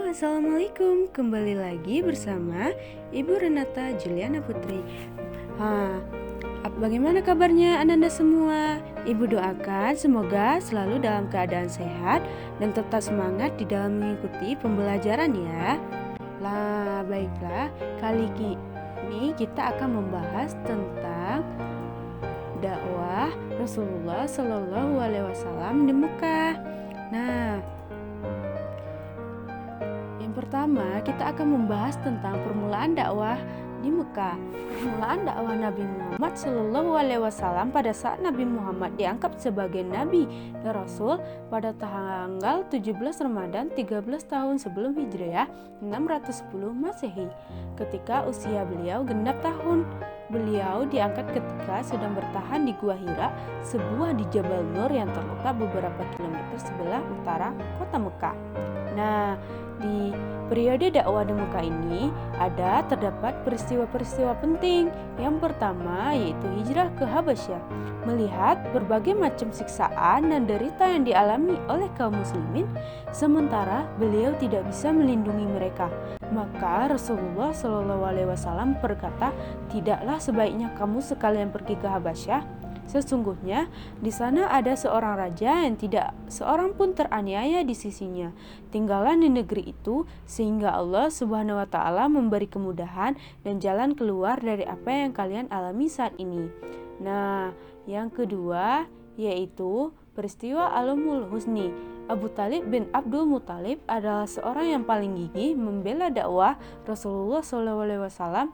Assalamualaikum. Kembali lagi bersama Ibu Renata Juliana Putri. Bagaimana kabarnya Anda semua? Ibu doakan semoga selalu dalam keadaan sehat dan tetap semangat di dalam mengikuti pembelajaran ya. Baiklah, kali ini kita akan membahas tentang dakwah Rasulullah Shallallahu Alaihi Wasallam di Mekah. Yang pertama kita akan membahas tentang permulaan dakwah di Mekah. Permulaan dakwah Nabi Muhammad Shallallahu Alaihi Wasallam pada saat Nabi Muhammad diangkat sebagai Nabi dan Rasul pada tanggal 17 Ramadan 13 tahun sebelum Hijriah 610 Masehi. Ketika usia beliau genap tahun, beliau diangkat ketika sedang bertahan di Gua Hira, sebuah di Jabal Nur yang terletak beberapa kilometer sebelah utara kota Mekah. Di periode dakwah di Mekah ini terdapat peristiwa-peristiwa penting. Yang pertama yaitu hijrah ke Habasyah. Melihat berbagai macam siksaan dan derita yang dialami oleh kaum muslimin, sementara beliau tidak bisa melindungi mereka. Maka Rasulullah Shallallahu Alaihi Wasallam berkata, tidaklah sebaiknya kamu sekalian pergi ke Habasyah. Sesungguhnya di sana ada seorang raja yang tidak seorang pun teraniaya di sisinya. Tinggallah di negeri itu sehingga Allah Subhanahu wa taala memberi kemudahan dan jalan keluar dari apa yang kalian alami saat ini. Yang kedua yaitu peristiwa Alamul Husni. Abu Talib bin Abdul Muthalib adalah seorang yang paling gigih membela dakwah Rasulullah SAW.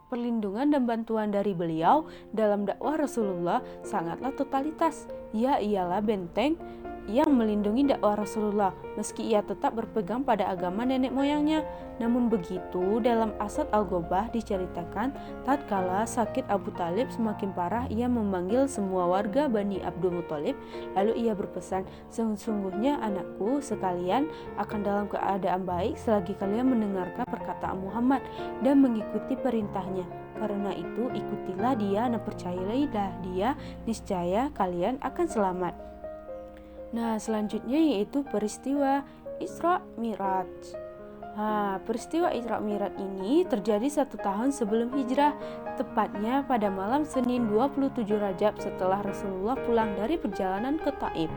Perlindungan dan bantuan dari beliau dalam dakwah Rasulullah sangatlah totalitas. Ia ialah benteng yang melindungi dakwah Rasulullah meski ia tetap berpegang pada agama nenek moyangnya. Namun begitu, dalam Asad Al-Ghobah diceritakan tatkala sakit Abu Talib semakin parah, ia memanggil semua warga Bani Abdul Muthalib, lalu ia berpesan, sesungguhnya anakku sekalian akan dalam keadaan baik selagi kalian mendengarkan perkataan Muhammad dan mengikuti perintahnya. Karena itu ikutilah dia dan percayailah dia, niscaya kalian akan selamat. Selanjutnya yaitu peristiwa Isra Mi'raj. Peristiwa Isra Mi'raj ini terjadi 1 tahun sebelum hijrah, tepatnya pada malam Senin 27 Rajab setelah Rasulullah pulang dari perjalanan ke Taif.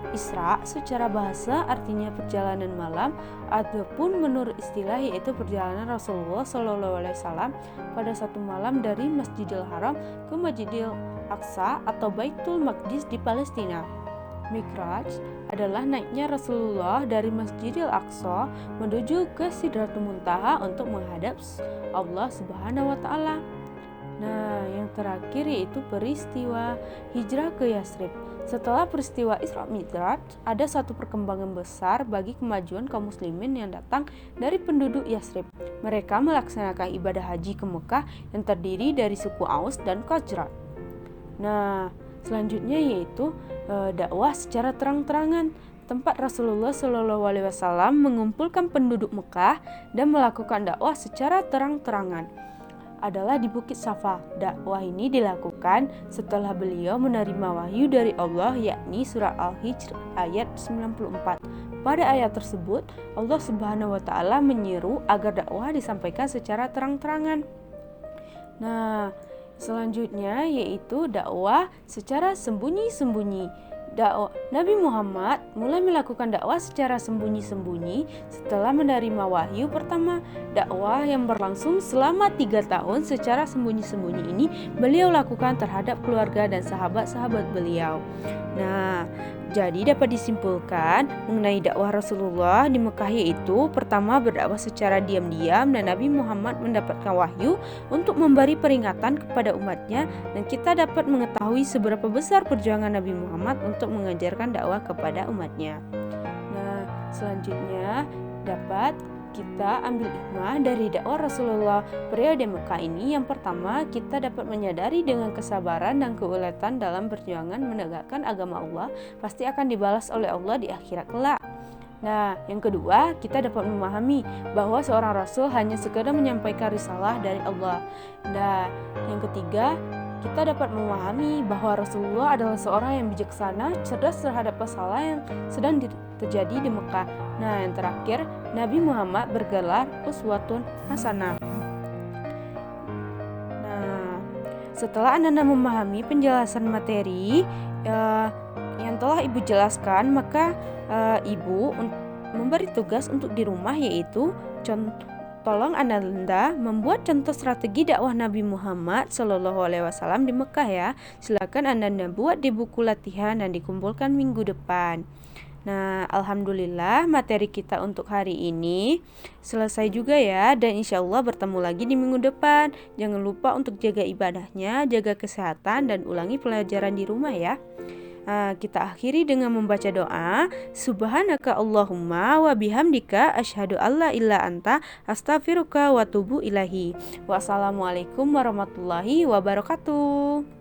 Isra secara bahasa artinya perjalanan malam, ataupun menurut istilah yaitu perjalanan Rasulullah SAW pada satu malam dari Masjidil Haram ke Masjidil Aqsa atau Baitul Maqdis di Palestina. Mi'raj adalah naiknya Rasulullah dari Masjidil Aqsa menuju ke Sidratul Muntaha untuk menghadap Allah Subhanahu wa taala. Yang terakhir yaitu peristiwa hijrah ke Yathrib. Setelah peristiwa Isra Mi'raj, ada satu perkembangan besar bagi kemajuan kaum muslimin yang datang dari penduduk Yathrib. Mereka melaksanakan ibadah haji ke Mekah yang terdiri dari suku Aus dan Khazraj. Selanjutnya yaitu dakwah secara terang-terangan. Tempat Rasulullah SAW mengumpulkan penduduk Mekah dan melakukan dakwah secara terang-terangan adalah di Bukit Safa. Dakwah ini dilakukan setelah beliau menerima wahyu dari Allah, yakni surah Al-Hijr ayat 94. Pada ayat tersebut Allah Subhanahu wa taala menyeru agar dakwah disampaikan secara terang-terangan. Selanjutnya yaitu dakwah secara sembunyi-sembunyi. Nabi Muhammad mulai melakukan dakwah secara sembunyi-sembunyi setelah menerima wahyu pertama. Dakwah yang berlangsung selama 3 tahun secara sembunyi-sembunyi ini beliau lakukan terhadap keluarga dan sahabat-sahabat beliau. Jadi dapat disimpulkan mengenai dakwah Rasulullah di Mekah yaitu pertama berdakwah secara diam-diam dan Nabi Muhammad mendapatkan wahyu untuk memberi peringatan kepada umatnya, dan kita dapat mengetahui seberapa besar perjuangan Nabi Muhammad untuk mengajarkan dakwah kepada umatnya. Selanjutnya dapat kita ambil hikmah dari dakwah Rasulullah periode Mekah ini. Yang pertama, kita dapat menyadari dengan kesabaran dan keuletan dalam perjuangan menegakkan agama Allah pasti akan dibalas oleh Allah di akhirat kelak. Yang kedua, kita dapat memahami bahwa seorang rasul hanya sekedar menyampaikan risalah dari Allah. Yang ketiga, kita dapat memahami bahwa Rasulullah adalah seorang yang bijaksana, cerdas terhadap masalah yang sedang terjadi di Mekah. Nah, yang terakhir, Nabi Muhammad bergelar uswatun hasanah. Nah, setelah Anda memahami penjelasan materi yang telah Ibu jelaskan, maka Ibu memberi tugas untuk di rumah, yaitu tolong Anda membuat contoh strategi dakwah Nabi Muhammad SAW di Mekah ya. Silakan Anda buat di buku latihan dan dikumpulkan minggu depan. Nah, alhamdulillah materi kita untuk hari ini selesai juga ya, dan insya Allah bertemu lagi di minggu depan. Jangan lupa untuk jaga ibadahnya, jaga kesehatan, dan ulangi pelajaran di rumah ya. Kita akhiri dengan membaca doa. Subhanaka Allahumma wa bihamdika asyhadu alla ilaha anta astaghfiruka wa atubu ilahi. Wassalamualaikum warahmatullahi wabarakatuh.